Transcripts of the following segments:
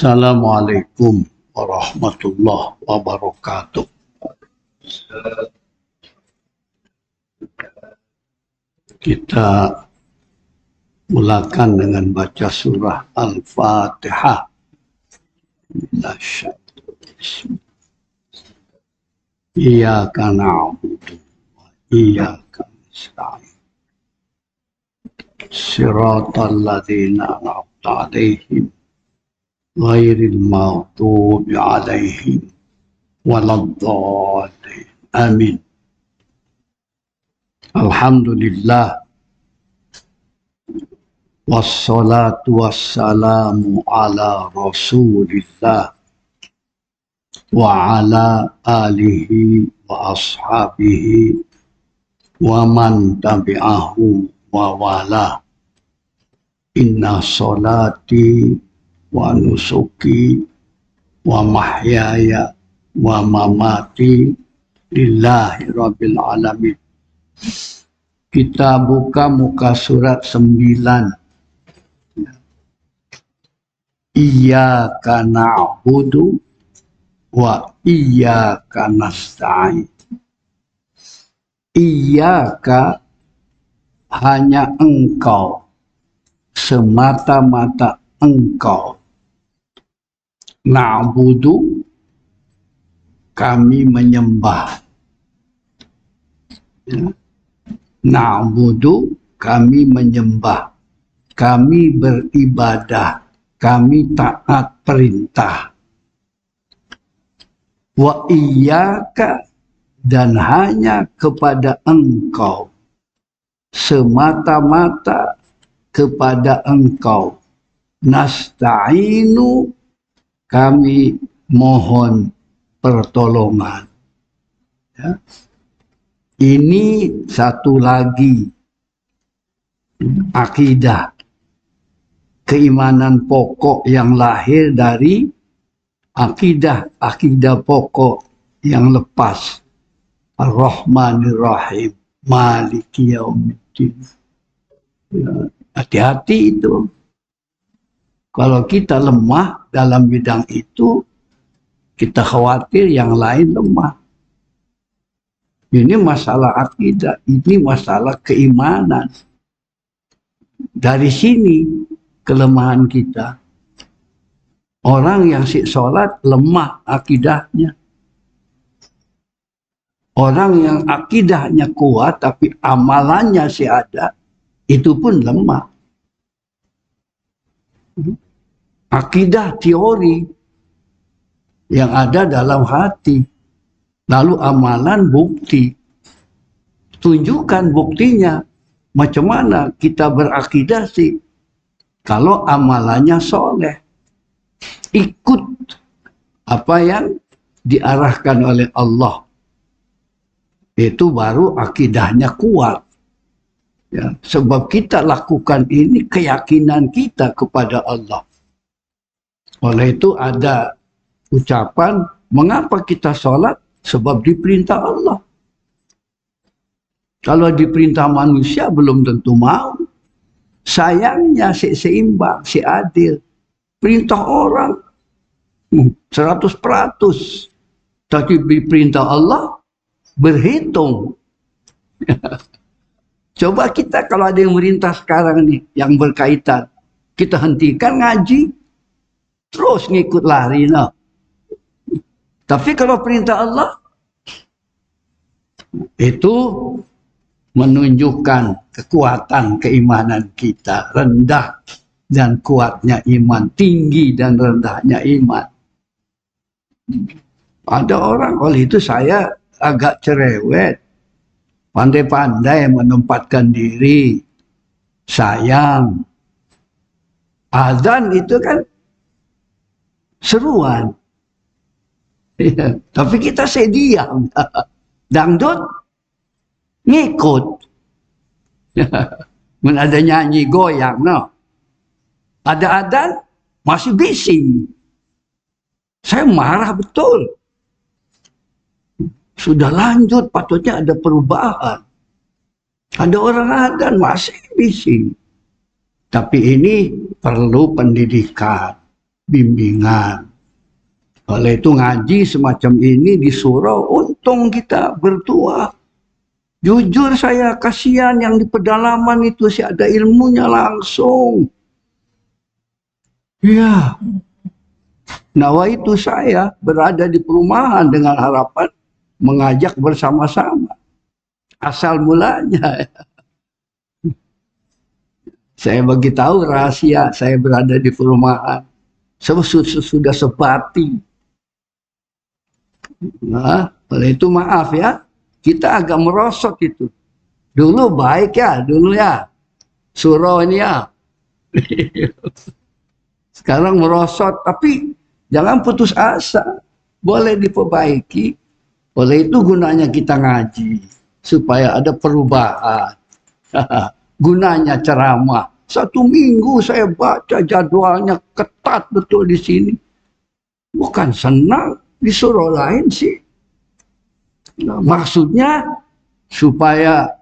Assalamualaikum warahmatullahi wabarakatuh. Kita mulakan dengan baca surah Al-Fatihah. Iyyaka na'budu wa iyyaka nasta'in. Shiratal ladzina an'amta 'alaihim ghairil maghdubi 'alaihim waladdallin. Amin. Alhamdulillah wassalatu wassalamu ala Rasulillah wa ala alihi wa ashabihi wa man tabi'ahu wa wala. Inna salati wa nusuki wa mahyaya wa mamati lillahi rabbil alamin. Kita buka muka surat 9. Iyyaka na'budu wa iyyaka nasta'in. Iyyaka hanya engkau, semata-mata engkau. Na'budu kami menyembah. Ya. Na'budu kami menyembah, kami beribadah, kami taat perintah. Wa iyyaka dan hanya kepada engkau, semata-mata kepada engkau. Nasta'inu kami mohon pertolongan. Ya. Ini satu lagi akidah, keimanan pokok yang lahir dari akidah pokok yang lepas. Ar-Rahmanir Rahim, Maliki Yaumiddin. Ya, hati-hati itu. Kalau kita lemah dalam bidang itu, kita khawatir yang lain lemah. Ini masalah akidah, ini masalah keimanan. Dari sini kelemahan kita. Orang yang sholat lemah akidahnya. Orang yang akidahnya kuat tapi amalannya ada, itu pun lemah. Akidah teori yang ada dalam hati. Lalu amalan bukti. Tunjukkan buktinya. Macam mana kita berakidah sih? Kalau amalannya soleh. Ikut apa yang diarahkan oleh Allah. Itu baru akidahnya kuat. Ya, sebab kita lakukan ini keyakinan kita kepada Allah. Oleh itu ada ucapan, mengapa kita sholat? Sebab diperintah Allah. Kalau diperintah manusia belum tentu mau. Sayangnya si seimbang, si adil. Perintah orang 100%. Tapi diperintah Allah berhitung. Coba kita kalau ada yang merintah sekarang nih, yang berkaitan, kita hentikan ngaji, terus ngikut lari. No. Tapi kalau perintah Allah, itu menunjukkan kekuatan keimanan kita, rendah dan kuatnya iman, tinggi dan rendahnya iman. Ada orang, oleh itu saya agak cerewet, pandai-pandai menempatkan diri, sayang. Azan itu kan seruan. Ya, tapi kita diam. Dangdut ngikut. Men ada nyanyi goyang, no. Ada adzan masih bising. Saya marah betul. Sudah lanjut, patutnya ada perubahan. Ada orang adzan masih bising. Tapi ini perlu pendidikan, bimbingan. Oleh itu ngaji semacam ini di surau, untung kita bertua. Jujur saya kasihan yang di pedalaman itu, sih ada ilmunya langsung. Ya, nawaitu saya berada di perumahan dengan harapan mengajak bersama-sama. Asal mulanya. Saya bagi tahu rahasia saya berada di perumahan. Sudah sebati. Nah, oleh itu maaf ya, kita agak merosot itu. Dulu baik ya, dulu ya. Surau ini ya. Sekarang merosot, tapi jangan putus asa. Boleh diperbaiki. Oleh itu gunanya kita ngaji. Supaya ada perubahan. Gunanya ceramah. 1 minggu saya baca jadwalnya ketat betul di sini. Bukan senang. Di surau lain sih. Nah, maksudnya supaya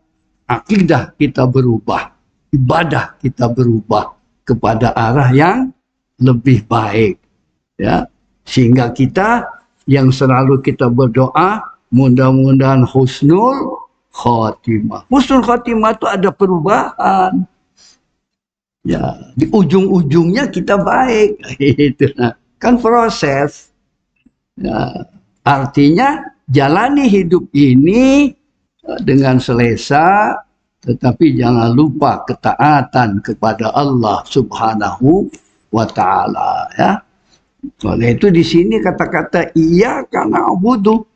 akidah kita berubah, ibadah kita berubah kepada arah yang lebih baik, ya, sehingga kita yang selalu kita berdoa mudah-mudahan husnul khotimah. Husnul khotimah itu ada perubahan, ya, di ujung-ujungnya kita baik, itu kan proses. Ya, artinya jalani hidup ini dengan selesa, tetapi jangan lupa ketaatan kepada Allah Subhanahu wa Ta'ala. Ya. Oleh itu di sini kata-kata iyyaka na'budu,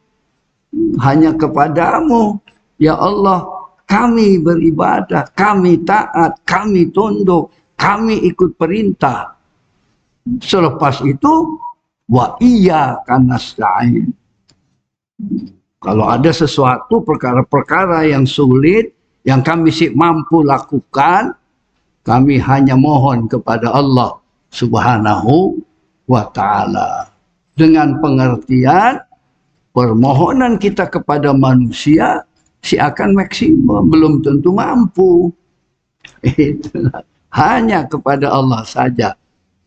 hanya kepadamu ya Allah kami beribadah, kami taat, kami tunduk, kami ikut perintah. Selepas itu wa iyyaka nasta'in. Kalau ada sesuatu perkara-perkara yang sulit yang kami mampu lakukan, kami hanya mohon kepada Allah Subhanahu wa Ta'ala. Dengan pengertian permohonan kita kepada manusia akan maksimum, belum tentu mampu. Hanya kepada Allah saja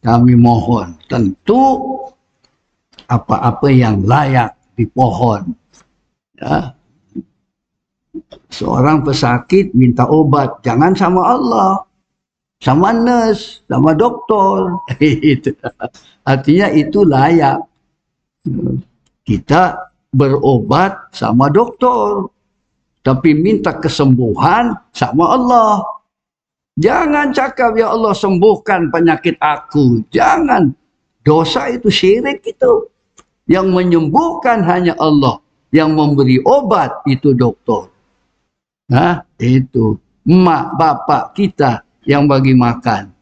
kami mohon. Tentu apa-apa yang layak dipohon. Ya. Seorang pesakit minta obat, jangan sama Allah, sama nurse, sama dokter. Artinya itu layak. Kita berobat sama dokter, tapi minta kesembuhan sama Allah. Jangan cakap ya Allah sembuhkan penyakit aku. Jangan. Dosa itu syirik itu. Yang menyembuhkan hanya Allah. Yang memberi obat itu dokter. Nah, itu. Emak, bapak kita yang bagi makan.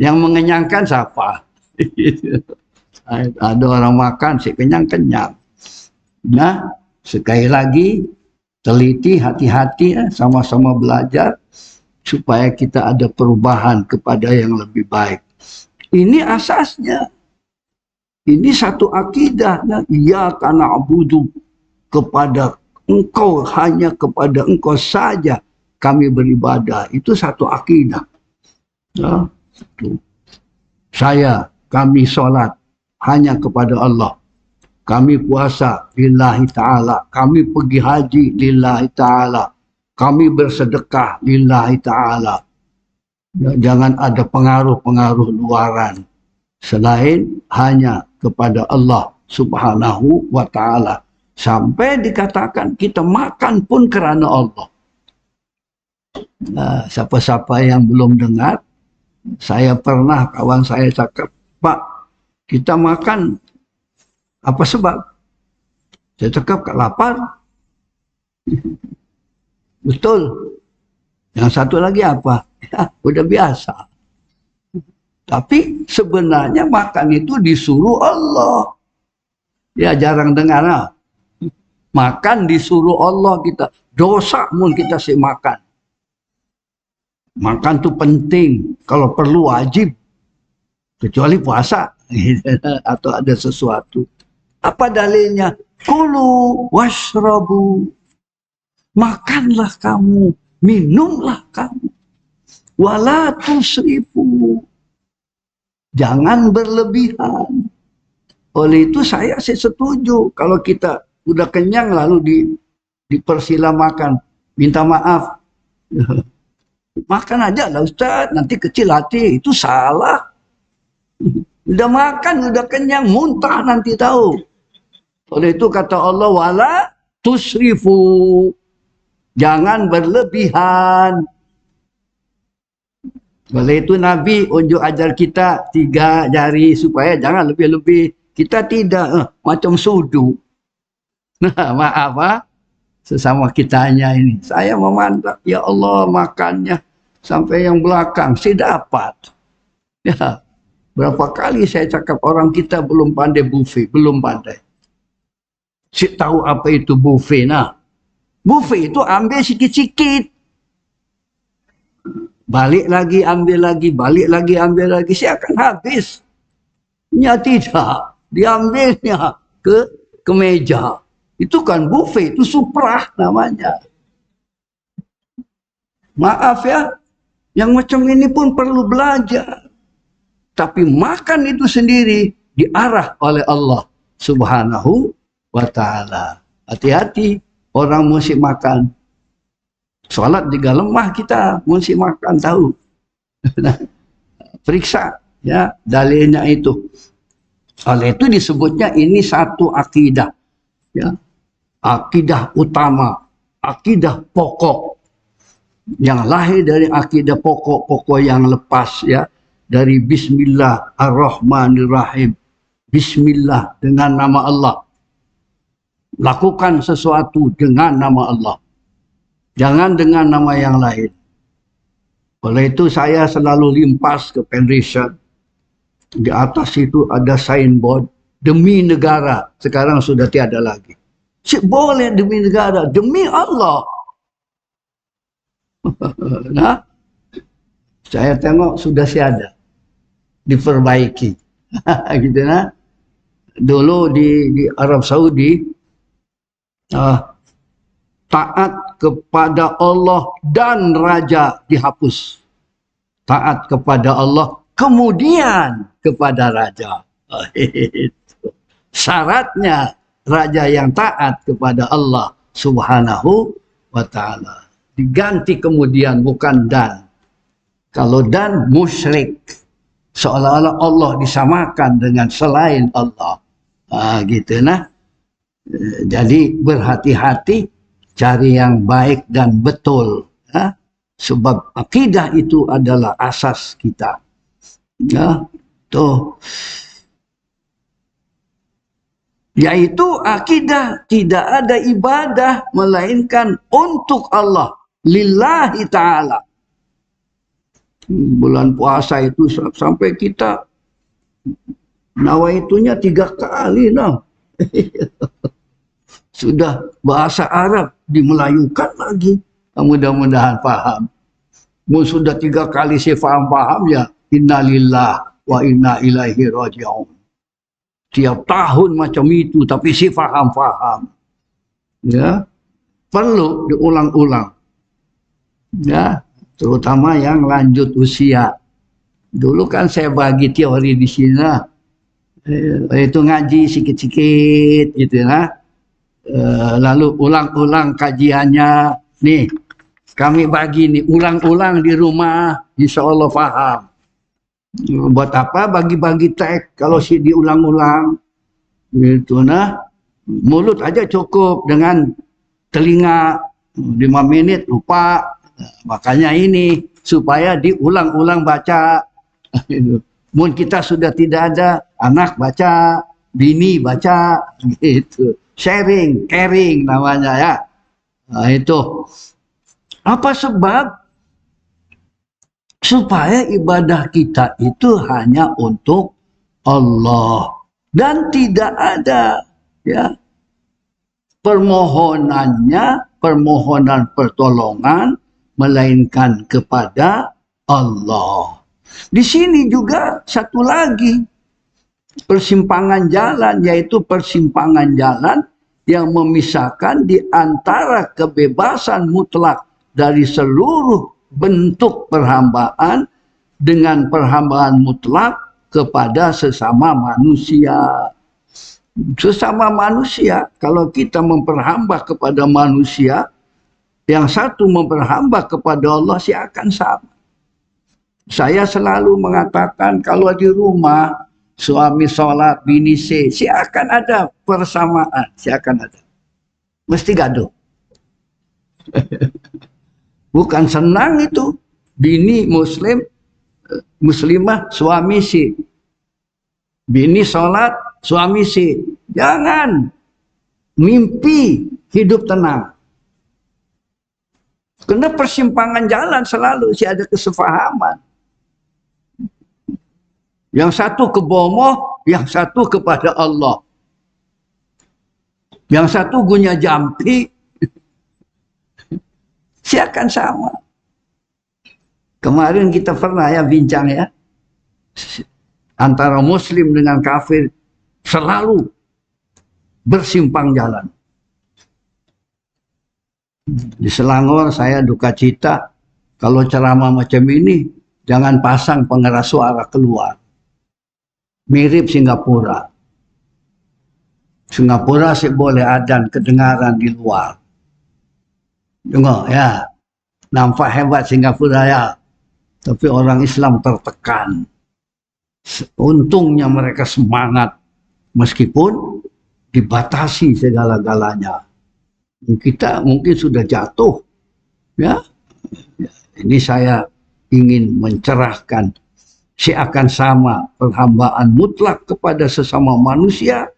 Yang mengenyangkan siapa? Ada orang makan, si kenyang-kenyang. Nah, sekali lagi, teliti, hati-hati, sama-sama belajar. supaya kita ada perubahan kepada yang lebih baik. Ini asasnya. Ini satu akidah. Iyyaka na'budu, kepada engkau, hanya kepada engkau saja kami beribadah. Itu satu akidah. Ya, kami sholat hanya kepada Allah. Kami puasa lillahi ta'ala. Kami pergi haji lillahi ta'ala. Kami bersedekah lillahi ta'ala. Jangan ada pengaruh-pengaruh luaran selain hanya kepada Allah subhanahu wa ta'ala. Sampai dikatakan kita makan pun kerana Allah. Nah, siapa-siapa yang belum dengar, saya pernah kawan saya cakap, Pak, kita makan apa sebab? Saya cakap, kat lapar. Betul. Yang satu lagi apa? Ya, udah biasa. Tapi sebenarnya makan itu disuruh Allah. Ya, jarang dengar. Nah. Makan disuruh Allah kita. Dosa pun kita sih makan. Makan tuh penting. Kalau perlu wajib. Kecuali puasa. Atau ada sesuatu. Apa dalilnya? Kulu washrabu. Makanlah kamu. Minumlah kamu. Wala tusrifu. Jangan berlebihan. Oleh itu saya sih setuju. Kalau kita udah kenyang lalu dipersila makan. Minta maaf. Makan aja lah Ustaz. Nanti kecil hati. Itu salah. Udah makan, udah kenyang. Muntah nanti tahu. Oleh itu kata Allah. Wala tusrifu. Jangan berlebihan. Oleh itu Nabi unjuk ajar kita 3 jari supaya jangan lebih-lebih. Kita tidak macam sudu. Nah, maaf sesama kitanya ini. Saya memantap, ya Allah makannya sampai yang belakang. Saya dapat. Ya, berapa kali saya cakap orang kita belum pandai buffet. Belum pandai. Saya tahu apa itu buffet. Nah, buffet itu ambil sikit-sikit. Balik lagi, ambil lagi, balik lagi, ambil lagi. Saya akan habis. Ya tidak. Diambilnya ke meja. Itu kan buffet, itu suprah namanya. Maaf ya, yang macam ini pun perlu belajar. Tapi makan itu sendiri diarah oleh Allah subhanahu wa ta'ala. Hati-hati, orang mesti makan. Salat juga lemah kita, mesti makan tahu. Periksa ya dalilnya itu. Oleh itu disebutnya ini satu akidah. Ya. Akidah utama, akidah pokok. Yang lahir dari akidah pokok-pokok yang lepas ya, dari bismillah ar-rahmanir-rahim. Bismillah dengan nama Allah. Lakukan sesuatu dengan nama Allah. Jangan dengan nama yang lain. Oleh itu saya selalu limpas ke Penriset. Di atas itu ada signboard. Demi negara. Sekarang sudah tiada lagi. Boleh demi negara. Demi Allah. Nah, saya tengok sudah tiada. Diperbaiki. Gitu nah. Dulu di Arab Saudi. Taat kepada Allah dan Raja dihapus. Taat kepada Allah, kemudian kepada Raja. Syaratnya Raja yang taat kepada Allah subhanahu wa ta'ala. Diganti kemudian, bukan dan. Kalau dan, musyrik. Seolah-olah Allah disamakan dengan selain Allah. Gitu nah. Jadi berhati-hati. Cari yang baik dan betul. Ya? Sebab akidah itu adalah asas kita. Ya, tuh. Yaitu akidah tidak ada ibadah melainkan untuk Allah. Lillahi ta'ala. Bulan puasa itu sampai kita nawaitunya 3 kali. No. Sudah bahasa Arab dimelayukan lagi. Mudah-mudahan paham. Mun sudah 3 kali saya faham-faham ya, innalillah wa inna ilaihi raji'un. Tiap tahun macam itu, tapi saya faham-faham. Ya, perlu diulang-ulang. Ya, terutama yang lanjut usia. Dulu kan saya bagi teori di sini, itu ngaji sikit-sikit gitu ya. Lalu ulang-ulang kajiannya. Nih, kami bagi nih, ulang-ulang di rumah, insya Allah paham. Buat apa bagi-bagi teks kalau sih diulang-ulang? Gitu nah. Mulut aja cukup dengan telinga 5 menit lupa. Makanya ini supaya diulang-ulang baca. Mungkin kita sudah tidak ada, anak baca, bini baca, gitu. Sharing, caring namanya ya. Nah, itu. Apa sebab? Supaya ibadah kita itu hanya untuk Allah dan tidak ada ya permohonan pertolongan melainkan kepada Allah. Di sini juga satu lagi persimpangan jalan, yaitu persimpangan jalan yang memisahkan di antara kebebasan mutlak dari seluruh bentuk perhambaan dengan perhambaan mutlak kepada sesama manusia. Sesama manusia, kalau kita memperhamba kepada manusia, yang satu memperhamba kepada Allah, akan sama. Saya selalu mengatakan kalau di rumah suami sholat, bini akan ada persamaan, akan ada. Mesti gaduh. Bukan senang itu. Bini muslimah, suami Bini sholat, suami Jangan mimpi hidup tenang. Karena persimpangan jalan selalu ada kesepahaman. Yang satu ke bomoh, yang satu kepada Allah. Yang satu gunya jampi, akan sama. Kemarin kita pernah ya bincang ya, antara muslim dengan kafir selalu bersimpang jalan. Di Selangor saya duka cita, kalau ceramah macam ini jangan pasang pengeras suara keluar. Mirip Singapura. Singapura sih boleh adzan kedengaran di luar. Tengok ya, nampak hebat Singapura ya. Tapi orang Islam tertekan. Untungnya mereka semangat meskipun dibatasi segala-galanya. Kita mungkin sudah jatuh. Ya. Ini saya ingin mencerahkan akan sama perhambaan mutlak kepada sesama manusia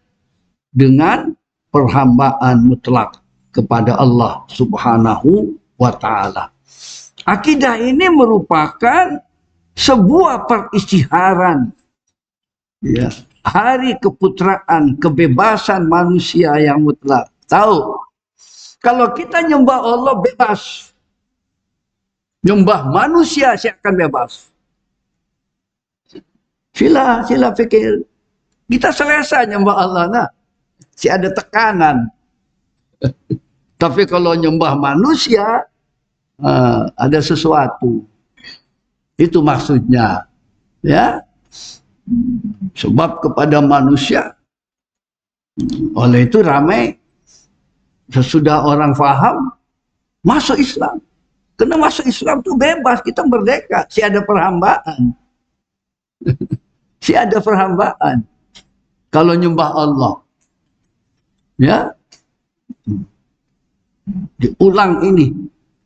dengan perhambaan mutlak kepada Allah Subhanahu wa Ta'ala. Akidah ini merupakan sebuah peristiharan, ya, hari keputraan, kebebasan manusia yang mutlak. Tahu, kalau kita nyembah Allah bebas, nyembah manusia akan bebas. Sila pikir kita selesa nyembah Allah, nah, ada tekanan. Tapi kalau nyembah manusia, ada sesuatu. Itu maksudnya. Ya. Sebab kepada manusia, oleh itu ramai, sesudah orang faham, masuk Islam. Karena masuk Islam itu bebas, kita merdeka. Ada perhambaan. Ada perhambaan. Kalau nyembah Allah. Ya. Diulang ini,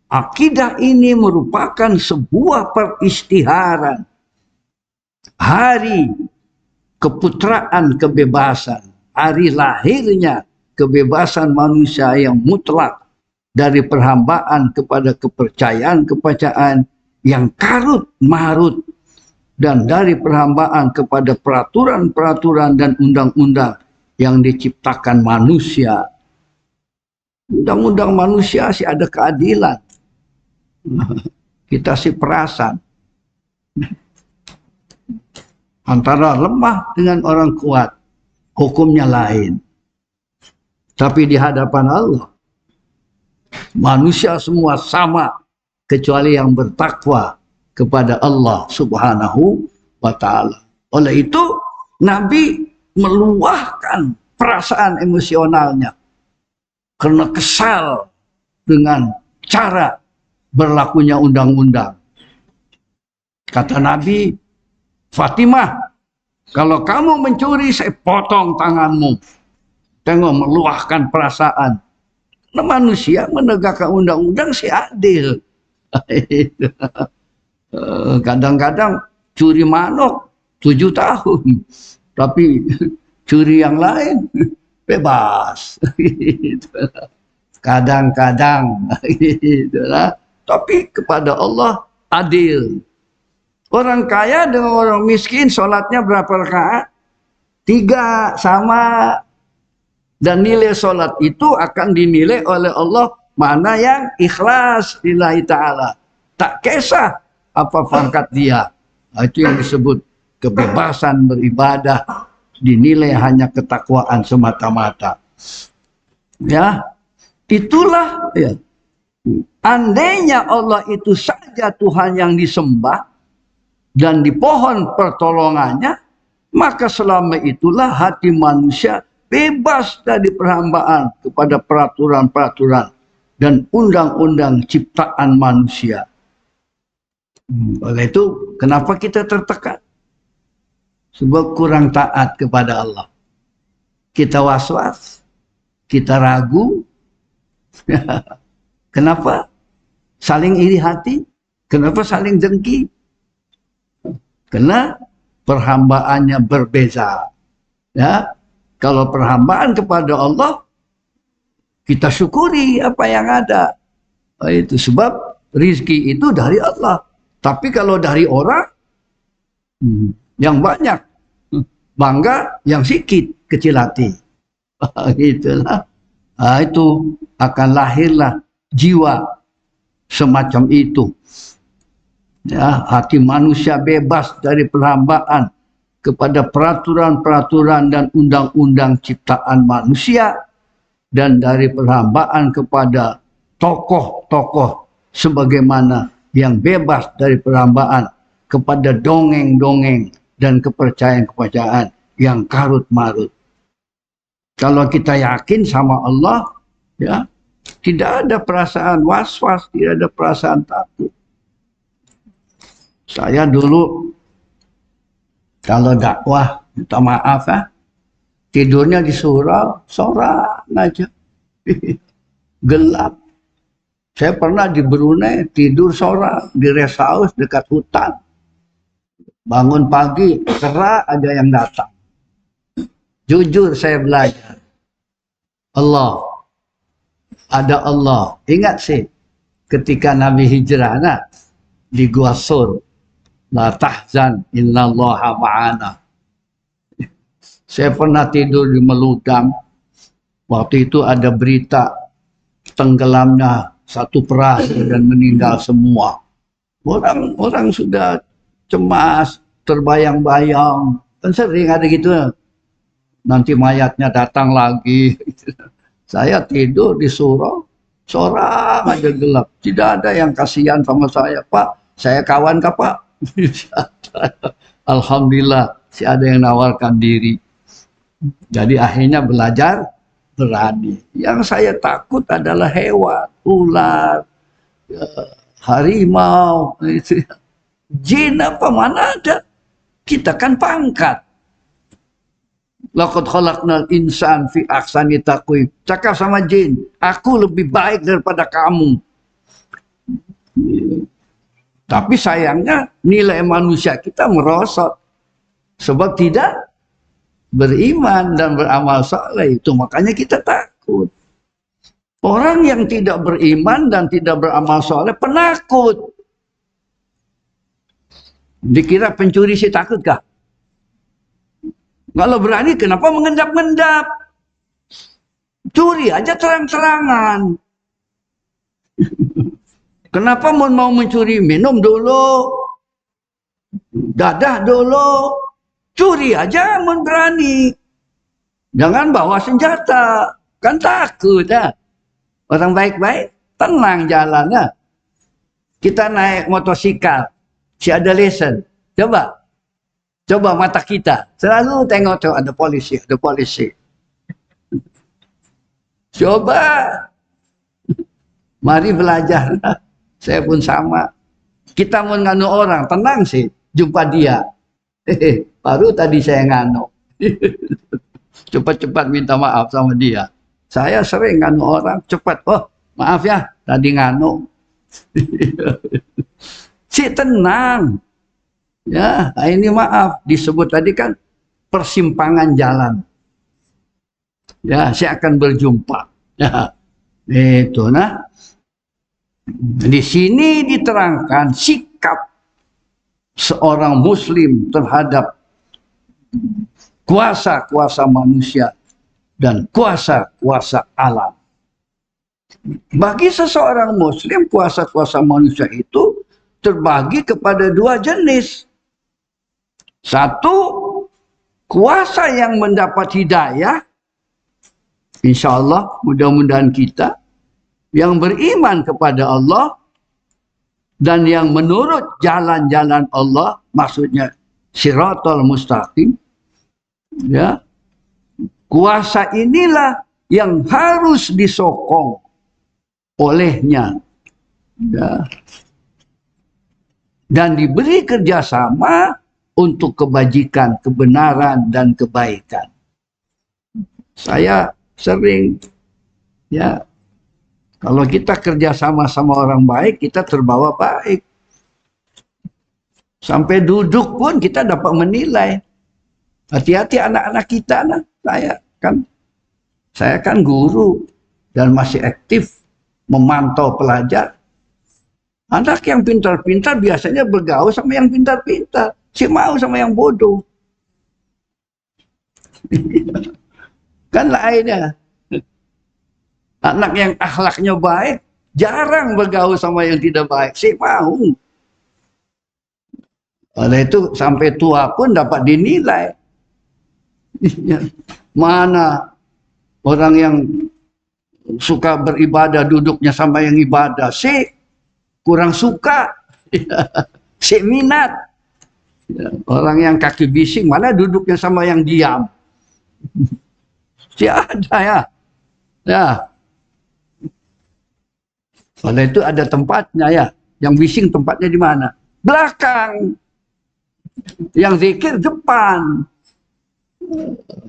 akidah ini merupakan sebuah peristiharan hari keputraan kebebasan, hari lahirnya kebebasan manusia yang mutlak dari perhambaan kepada kepercayaan yang karut marut, dan dari perhambaan kepada peraturan-peraturan dan undang-undang yang diciptakan manusia. Undang-undang manusia ada keadilan. Kita si perasan. Antara lemah dengan orang kuat, hukumnya lain. Tapi di hadapan Allah, manusia semua sama, kecuali yang bertakwa kepada Allah Subhanahu wa Ta'ala. Oleh itu, Nabi meluahkan perasaan emosionalnya karena kesal dengan cara berlakunya undang-undang. Kata Nabi, Fatimah, kalau kamu mencuri, saya potong tanganmu. Tengok, meluahkan perasaan. Nah, manusia menegakkan undang-undang si adil. Kadang-kadang curi manok 7 tahun, tapi curi yang lain bebas. Kadang-kadang, tapi kepada Allah adil. Orang kaya dengan orang miskin sholatnya berapa rakaat? 3, sama. Dan nilai sholat itu akan dinilai oleh Allah mana yang ikhlas lillahi ta'ala. Tak kisah apa pangkat dia. Itu yang disebut kebebasan beribadah, dinilai hanya ketakwaan semata-mata. Ya, itulah ya. Andainya Allah itu saja Tuhan yang disembah dan di pohon pertolongannya, maka selama itulah hati manusia bebas dari perhambaan kepada peraturan-peraturan dan undang-undang ciptaan manusia. Oleh itu, kenapa kita tertekan? Sebab kurang taat kepada Allah. Kita was-was, kita ragu. Kenapa? Saling iri hati. Kenapa saling dengki? Karena perhambaannya berbeza. Ya, kalau perhambaan kepada Allah, kita syukuri apa yang ada. Itu sebab rizki itu dari Allah. Tapi kalau dari orang, yang banyak, bangga, yang sedikit, kecil hati. Itulah. Itu akan lahirlah jiwa semacam itu. Ya, hati manusia bebas dari perhambaan kepada peraturan-peraturan dan undang-undang ciptaan manusia, dan dari perhambaan kepada tokoh-tokoh sebagaimana yang bebas dari perhambaan kepada dongeng-dongeng dan kepercayaan-kepercayaan yang karut-marut. Kalau kita yakin sama Allah, ya, tidak ada perasaan was-was, tidak ada perasaan takut. Saya dulu kalau dakwah, minta maaf ya, tidurnya di surau, sorak aja. Gelap. Saya pernah di Brunei tidur sorak di rest house dekat hutan. Bangun pagi, cerah aja yang datang. Jujur saya belajar. Allah. Ada Allah. Ingat sih, ketika Nabi hijrah di Gua Sur. La tahzan innallaha ma'ana. Saya pernah tidur di Meludang. Waktu itu ada berita tenggelamnya satu perahu dan meninggal semua. Orang sudah cemas, terbayang-bayang. Kan sering ada gitu. Nanti mayatnya datang lagi. Saya tidur di surau, sorak aja gelap. Tidak ada yang kasihan sama saya. Pak, saya kawan kah Pak? Alhamdulillah, si ada yang nawarkan diri. Jadi akhirnya belajar berani. Yang saya takut adalah hewan, ular, harimau, jin apa mana ada. Kita kan pangkat. Laqad khalaqnal insan fi ahsani taqwim. Cakap sama jin, aku lebih baik daripada kamu. Tapi sayangnya nilai manusia kita merosot. Sebab tidak beriman dan beramal saleh itu. Makanya kita takut. Orang yang tidak beriman dan tidak beramal saleh penakut. Dikira pencuri sih takutkah? Kalau berani kenapa mengendap-endap? Curi aja terang-terangan. Kenapa mau mencuri? Minum dulu, dadah dulu, curi aja mun berani. Jangan bawa senjata, kan takut ya. Orang baik-baik tenang jalannya. Kita naik motosikal, si ada lesen. Coba mata kita selalu tengok tuh ada polisi. Coba, mari belajar. Saya pun sama. Kita mau nganu orang, tenang sih, jumpa dia. Baru tadi saya nganu. Cepat-cepat minta maaf sama dia. Saya sering nganu orang, cepat. Oh, maaf ya, tadi nganu. Si tenang. Ya, ini maaf. Disebut tadi kan persimpangan jalan. Ya, saya akan berjumpa. Ya, itu nah. Di sini diterangkan sikap seorang muslim terhadap kuasa-kuasa manusia dan kuasa-kuasa alam. Bagi seseorang muslim, kuasa-kuasa manusia itu terbagi kepada dua jenis. Satu, kuasa yang mendapat hidayah, insya Allah mudah-mudahan kita yang beriman kepada Allah dan yang menurut jalan-jalan Allah, maksudnya siratal mustaqim. Ya, kuasa inilah yang harus disokong olehnya, ya, dan diberi kerjasama untuk kebajikan, kebenaran, dan kebaikan. Saya sering, ya, kalau kita kerjasama sama orang baik, kita terbawa baik. Sampai duduk pun kita dapat menilai. Hati-hati anak-anak kita, nah. Saya kan guru dan masih aktif memantau pelajar. Anak yang pintar-pintar biasanya bergaul sama yang pintar-pintar. Si mau sama yang bodoh. Kan lainnya. Anak yang akhlaknya baik jarang bergaul sama yang tidak baik. Si mau. Oleh itu sampai tua pun dapat dinilai. Mana orang yang suka beribadah duduknya sama yang ibadah. Si kurang suka. Si minat. Orang yang kaki bising mana duduknya sama yang diam. Si ada ya. Ya. Oleh itu ada tempatnya ya. Yang bising tempatnya di mana? Belakang. Yang zikir depan.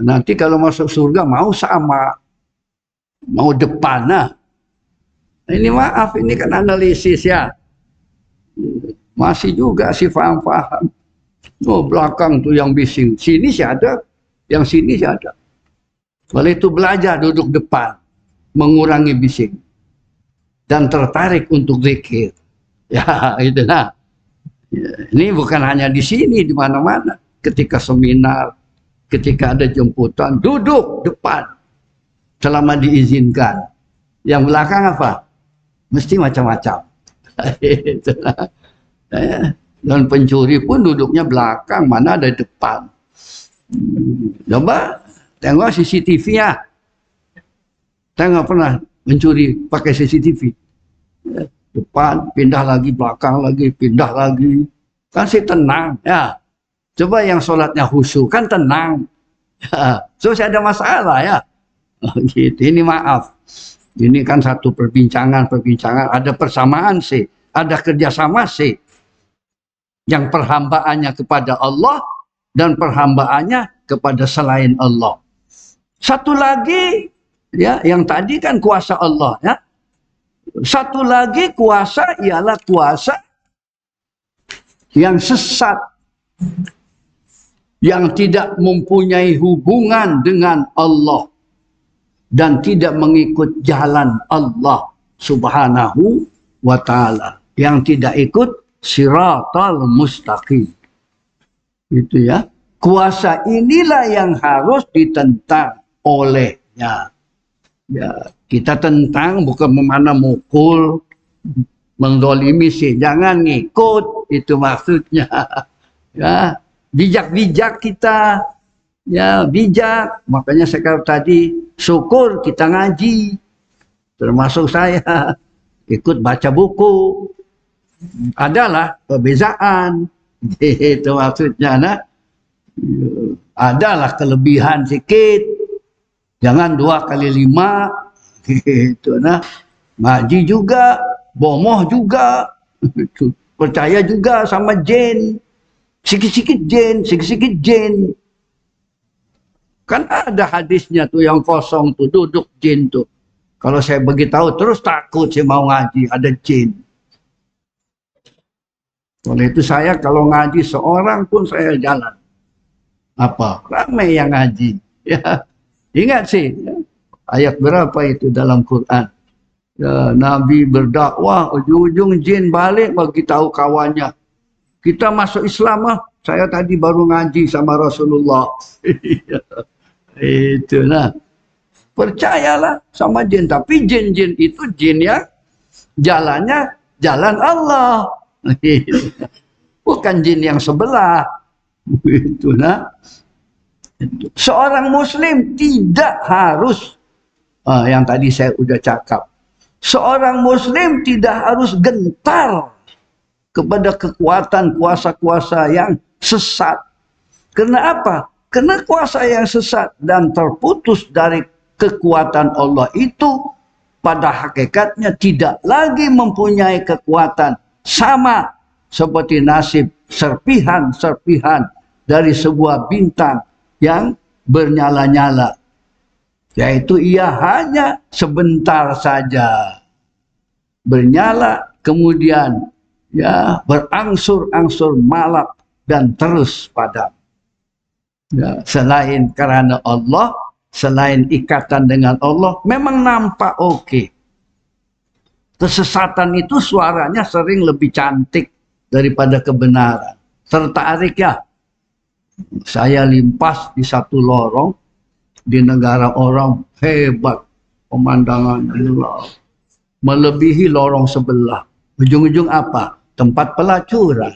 Nanti kalau masuk surga mau sama. Mau depan. Nah. Ini maaf, ini kan analisis ya. Masih juga sih paham-paham. Oh, belakang tuh yang bising. Sini sih ada, yang sini sih ada. Oleh itu belajar duduk depan, mengurangi bising. Dan tertarik untuk zikir. Ya, itu nah. Ya, ini bukan hanya di sini, di mana-mana. Ketika seminar, ketika ada jemputan, duduk depan. Selama diizinkan. Yang belakang apa? Mesti macam-macam. Itu nah. Dan pencuri pun duduknya belakang, mana ada depan. Coba tengok CCTV-nya. Saya nggak pernah mencuri pakai CCTV. Depan, pindah lagi, belakang lagi, pindah lagi. Kan sih tenang. Ya. Coba yang sholatnya khusyuk, kan tenang. Ya. So, saya ada masalah ya. Gitu. Ini maaf. Ini kan satu perbincangan, ada persamaan sih, ada kerjasama sih. Yang perhambaannya kepada Allah dan perhambaannya kepada selain Allah. Satu lagi, ya, yang tadi kan kuasa Allah, ya. Satu lagi kuasa ialah kuasa yang sesat, yang tidak mempunyai hubungan dengan Allah dan tidak mengikut jalan Allah Subhanahu wa Ta'ala, yang tidak ikut siratal mustaqim. Itu ya. Kuasa inilah yang harus ditentang olehnya. Ya, kita tentang bukan memana mukul, menzalimi sih, jangan ngikut, itu maksudnya. Ya, bijak-bijak kita, ya bijak. Makanya saya kata tadi, syukur kita ngaji, termasuk saya ikut baca buku. Adalah perbezaan, itu maksudnya. Nah, adalah kelebihan sedikit, jangan 2 kali 5, gitu. Nah, ngaji juga, bomoh juga, percaya juga sama jin, sikit-sikit jin, sikit-sikit jin. Kan ada hadisnya tuh yang kosong tuh, duduk jin tuh. Kalau saya beritahu terus takut saya mau ngaji, ada jin. Oleh itu saya kalau ngaji seorang pun saya jalan. Apa? Ramai yang ngaji. Ya, ingat sih, ayat berapa itu dalam Quran? Ya, Nabi berdakwah, ujung-ujung jin balik bagi tahu kawannya. Kita masuk Islam lah. Saya tadi baru ngaji sama Rasulullah. Itu nah. Percayalah sama jin. Tapi jin-jin itu jin yang jalannya jalan Allah. Bukan jin yang sebelah. Itu nah. Seorang muslim tidak harus yang tadi saya udah cakap. Seorang muslim tidak harus gentar kepada kekuatan kuasa-kuasa yang sesat. Karena apa? Karena kuasa yang sesat dan terputus dari kekuatan Allah itu pada hakikatnya tidak lagi mempunyai kekuatan sama seperti nasib serpihan-serpihan dari sebuah bintang yang bernyala-nyala, yaitu ia hanya sebentar saja bernyala, kemudian ya berangsur-angsur malap dan terus padam. Ya, selain karena Allah, selain ikatan dengan Allah, memang nampak oke. Kesesatan itu suaranya sering lebih cantik daripada kebenaran. Tertarik ya. Saya limpas di satu lorong di negara orang, hebat pemandangan melebihi lorong sebelah. Ujung-ujung apa? Tempat pelacuran.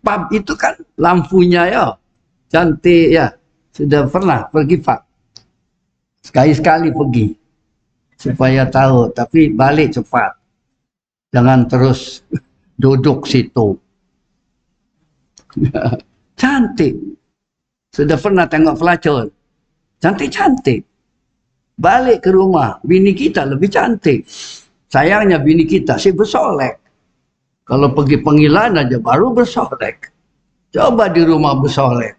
Pub itu kan lampunya ya cantik ya. Sudah pernah pergi pub? Sekali-sekali pergi supaya tahu, tapi balik cepat. Jangan terus duduk situ. Cantik. Sudah pernah tengok pelacur? Cantik-cantik. Balik ke rumah, bini kita lebih cantik. Sayangnya bini kita sih bersolek. Kalau pergi panggilan aja baru bersolek. Coba di rumah bersolek.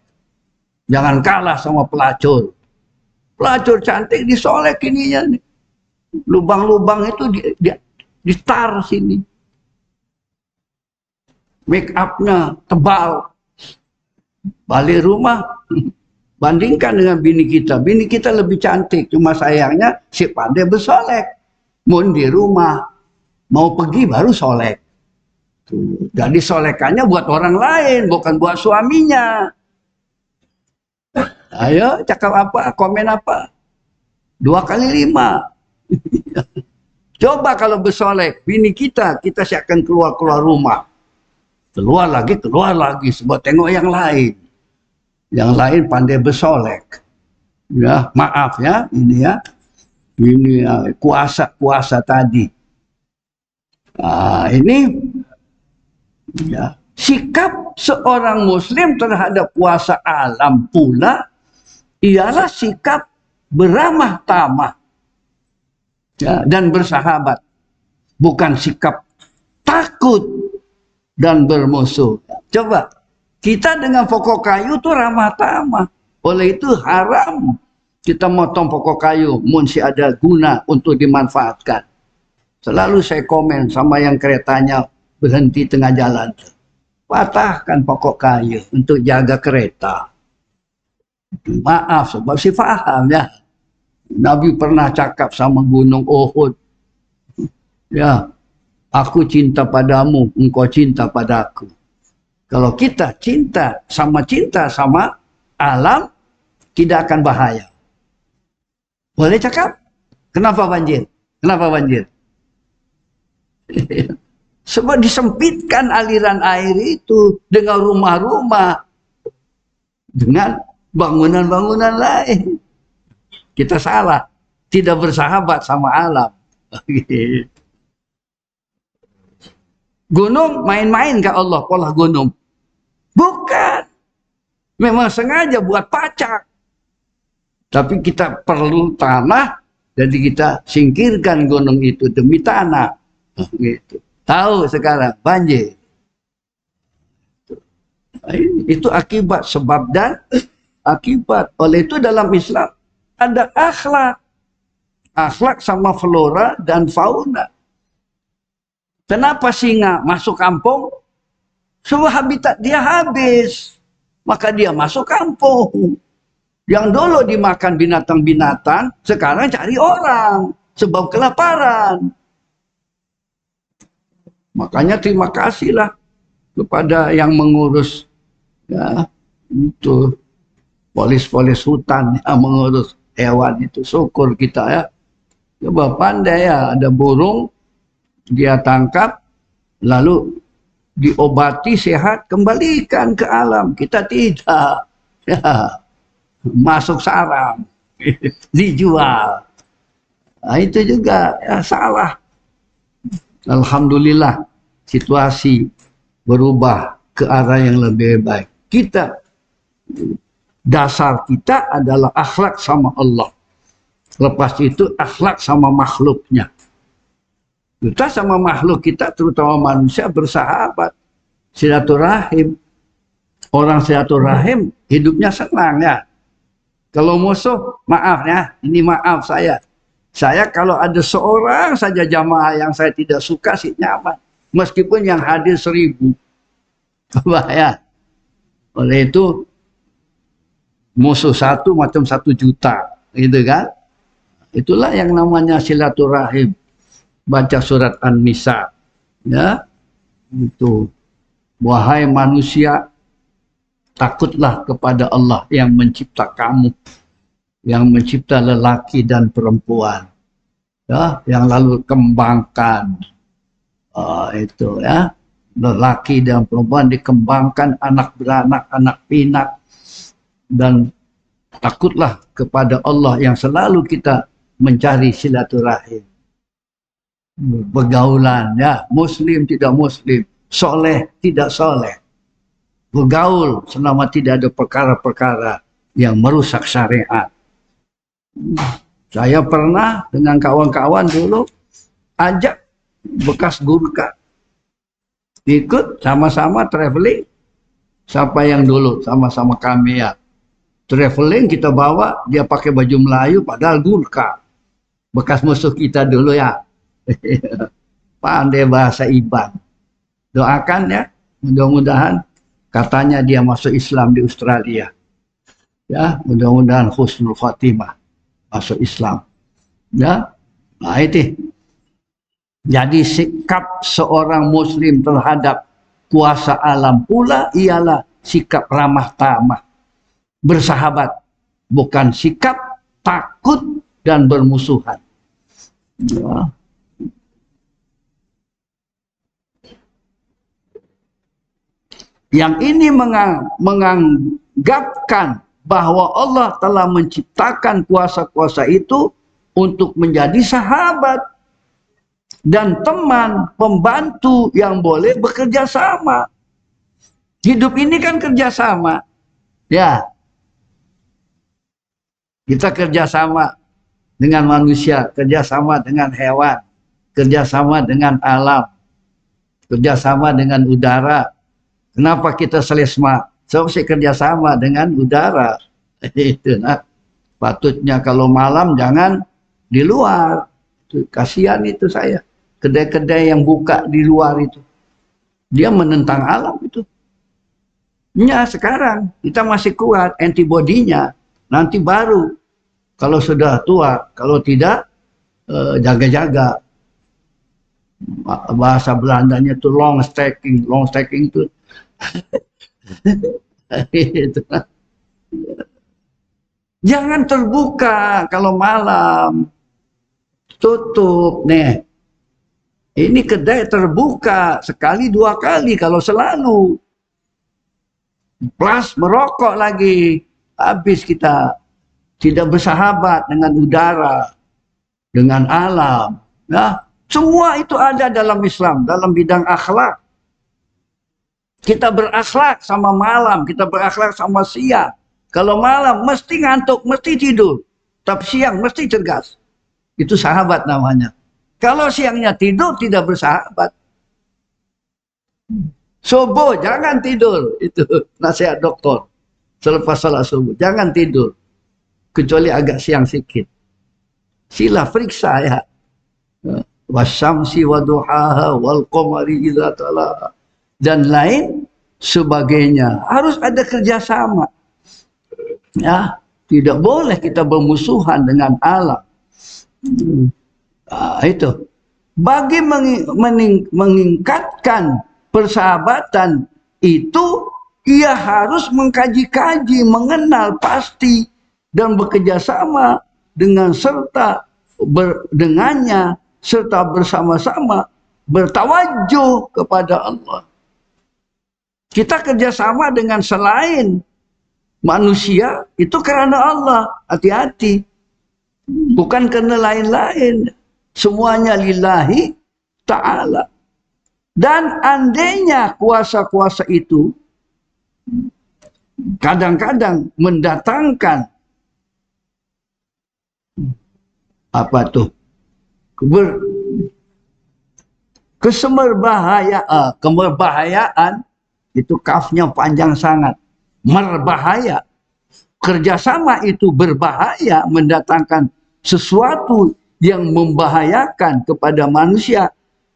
Jangan kalah sama pelacur. Pelacur cantik disolek ininya nih. Lubang-lubang itu di tar sini. Make up-nya tebal. Balik rumah, bandingkan dengan bini kita. Bini kita lebih cantik, cuma sayangnya si pandai bersolek. Mun di rumah, mau pergi baru solek. Tuh. Jadi solekannya buat orang lain, bukan buat suaminya. Ayo, cakap apa, komen apa? 2 kali 5. Coba kalau bersolek, bini kita siapkan keluar rumah. Keluar lagi, sebab tengok yang lain. Yang lain pandai bersolek. Ya, maaf ya, ini ya. Ini kuasa tadi. Nah, ini ya, sikap seorang muslim terhadap kuasa alam pula ialah sikap beramah tamah ya, dan bersahabat. Bukan sikap takut dan bermusuh. Coba, kita dengan pokok kayu itu ramah tamah. Oleh itu haram kita motong pokok kayu, mesti ada guna untuk dimanfaatkan. Selalu saya komen sama yang keretanya berhenti tengah jalan. Patahkan pokok kayu untuk jaga kereta. Maaf, sebab si faham ya. Nabi pernah cakap sama gunung Uhud. Ya, aku cinta padamu, engkau cinta padaku. Kalau kita cinta sama alam, tidak akan bahaya. Boleh cakap? Kenapa banjir? Kenapa banjir? Sebab disempitkan aliran air itu dengan rumah-rumah, dengan bangunan-bangunan lain. Kita salah, tidak bersahabat sama alam. Gunung main-main ke Allah, pola gunung. Bukan. Memang sengaja buat pacak. Tapi kita perlu tanah, jadi kita singkirkan gunung itu demi tanah. Gitu. Tahu sekarang, banjir. Itu akibat, sebab dan akibat. Oleh itu dalam Islam ada akhlak. Akhlak sama flora dan fauna. Kenapa singa masuk kampung? Sebab habitat dia habis. Maka dia masuk kampung. Yang dulu dimakan binatang-binatang, sekarang cari orang. Sebab kelaparan. Makanya terima kasihlah kepada yang mengurus, ya, itu polis-polis hutan yang mengurus hewan itu. Syukur kita ya. Coba pandai ya, ada burung, dia tangkap, lalu diobati sehat, kembalikan ke alam. Kita tidak. Ya, masuk sarang, dijual. Nah, itu juga ya, salah. Alhamdulillah situasi berubah ke arah yang lebih baik. Kita, dasar kita adalah akhlak sama Allah. Lepas itu akhlak sama makhluknya. Kita sama makhluk kita, terutama manusia, bersahabat. Silaturahim. Orang silaturahim hidupnya senang ya. Kalau musuh, maaf ya, ini maaf saya. Saya kalau ada seorang saja jamaah yang saya tidak suka sih nyaman. Meskipun yang hadir 1000. Ya. Oleh itu, musuh satu macam 1 juta. Gitu kan. Itulah yang namanya silaturahim. Baca surat An-Nisa. Ya. Itu. Wahai manusia, takutlah kepada Allah yang mencipta kamu. Yang mencipta lelaki dan perempuan, ya, yang lalu kembangkan itu ya, lelaki dan perempuan dikembangkan, anak beranak, anak pinak, dan takutlah kepada Allah yang selalu kita mencari silaturahim, pergaulan ya, muslim tidak muslim, soleh tidak soleh, bergaul selama tidak ada perkara-perkara yang merusak syariat. Saya pernah dengan kawan-kawan dulu ajak bekas gurkha ikut sama-sama traveling. Siapa yang dulu sama-sama kami ya traveling, kita bawa dia pakai baju Melayu padahal gurkha, bekas musuh kita dulu ya. Pandai bahasa Iban. Doakan ya, mudah-mudahan, katanya dia masuk Islam di Australia ya, mudah-mudahan husnul khatimah masuk Islam. Ya, nah itu. Jadi sikap seorang muslim terhadap kuasa alam pula ialah sikap ramah tamah, bersahabat, bukan sikap takut dan bermusuhan. Ya. Yang ini menganggapkan bahwa Allah telah menciptakan kuasa-kuasa itu untuk menjadi sahabat dan teman, pembantu yang boleh bekerja sama. Hidup ini kan kerjasama. Ya. Kita kerjasama dengan manusia, kerjasama dengan hewan, kerjasama dengan alam, kerjasama dengan udara. Kenapa kita selesma? Sebab saya kerjasama dengan udara. Itu nah. Patutnya kalau malam jangan di luar. Itu, kasihan itu saya. Kedai-kedai yang buka di luar itu. Dia menentang alam itu. Ya sekarang kita masih kuat antibodinya. Nanti baru. Kalau sudah tua. Kalau tidak jaga-jaga. Bahasa Belandanya itu long stacking. Long stacking itu. Jangan terbuka kalau malam, tutup nih. Ini kedai terbuka sekali dua kali kalau selalu. Plus merokok lagi. Habis kita tidak bersahabat dengan udara, dengan alam. Ya, semua itu ada dalam Islam, dalam bidang akhlak. Kita berakhlak sama malam, kita berakhlak sama siang. Kalau malam mesti ngantuk, mesti tidur. Tapi siang mesti cergas. Itu sahabat namanya. Kalau siangnya tidur, tidak bersahabat. Subuh, jangan tidur. Itu nasihat dokter. Selepas salat subuh, jangan tidur. Kecuali agak siang sedikit. Sila periksa ya. Wasyamsi waduhaha wal qamari idza talaha. Dan lain sebagainya. Harus ada kerjasama. Ya, tidak boleh kita bermusuhan dengan alam. Itu. Bagi meningkatkan persahabatan itu, ia harus mengkaji-kaji, mengenal pasti, dan bekerja sama dengan dengannya, serta bersama-sama bertawajuh kepada Allah. Kita kerjasama dengan selain manusia itu karena Allah. Hati-hati. Bukan karena lain-lain. Semuanya lillahi ta'ala. Dan andainya kuasa-kuasa itu kadang-kadang mendatangkan apa tuh? Kemerbahayaan itu kafnya panjang sangat. Merbahaya. Kerjasama itu berbahaya, mendatangkan sesuatu yang membahayakan kepada manusia.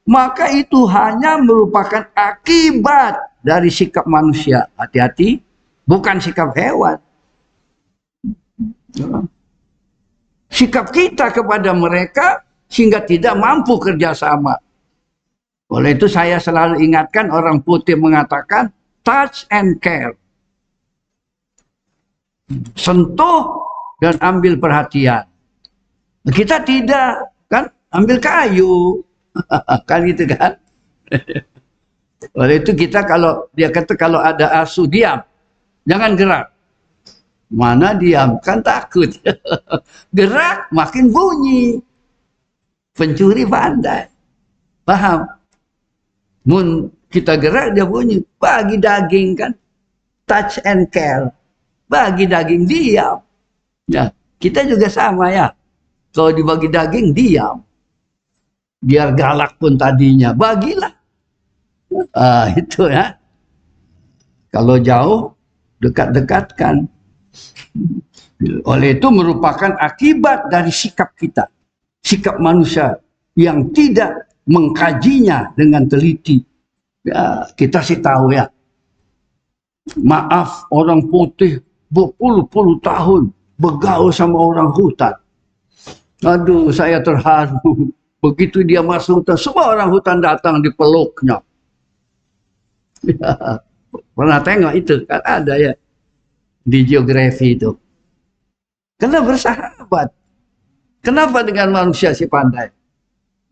Maka itu hanya merupakan akibat dari sikap manusia. Hati-hati, bukan sikap hewan. Sikap kita kepada mereka sehingga tidak mampu kerjasama. Oleh itu saya selalu ingatkan, orang putih mengatakan touch and care. Sentuh dan ambil perhatian. Kita tidak, kan? Ambil kayu. Kan gitu kan. Oleh itu kita dia kata kalau ada asu diam, jangan gerak. Mana diam, kan takut. Gerak makin bunyi. Pencuri pandai. Paham? Mun kita gerak dia bunyi. Bagi daging kan, touch and care. Bagi daging diam. Ya, kita juga sama ya. Kalau dibagi daging diam. Biar galak pun tadinya, bagilah. Itu ya. Kalau jauh, dekat-dekatkan. Oleh itu merupakan akibat dari sikap kita. Sikap manusia yang tidak mengkajinya dengan teliti. Ya, kita sih tahu ya. Maaf, orang putih berpuluh-puluh tahun bergaul sama orang hutan. Aduh, saya terharu. Begitu dia masuk hutan, semua orang hutan datang dipeluknya. Ya, pernah tengok itu? Kan ada ya di geografi itu. Karena bersahabat. Kenapa dengan manusia si pandai?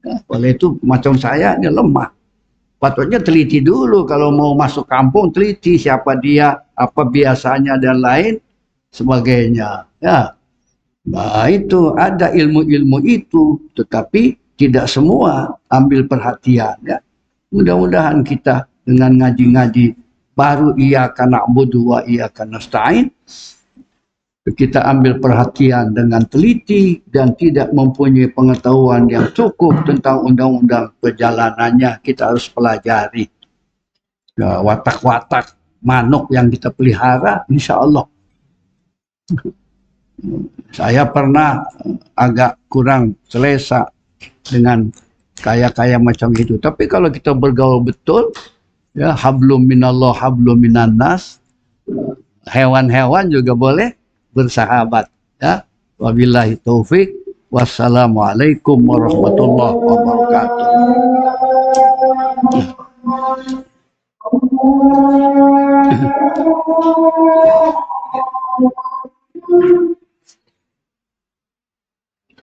Ya, oleh itu macam saya ini lemah. Patutnya teliti dulu kalau mau masuk kampung, teliti siapa dia, apa biasanya dan lain sebagainya. Ya, nah itu ada ilmu-ilmu itu, tetapi tidak semua ambil perhatian. Ya, mudah-mudahan kita dengan ngaji-ngaji baru iyyaka na'budu wa iyyaka nasta'in, kita ambil perhatian dengan teliti dan tidak mempunyai pengetahuan yang cukup tentang undang-undang perjalanannya, kita harus pelajari. Ya, watak-watak manuk yang kita pelihara, insya Allah. Saya pernah agak kurang selesa dengan kaya-kaya macam itu. Tapi kalau kita bergaul betul, ya hablum minallah, hablum minannas, hewan-hewan juga boleh bersahabat. Ya, wabillahi taufik. Wassalamualaikum warahmatullahi wabarakatuh.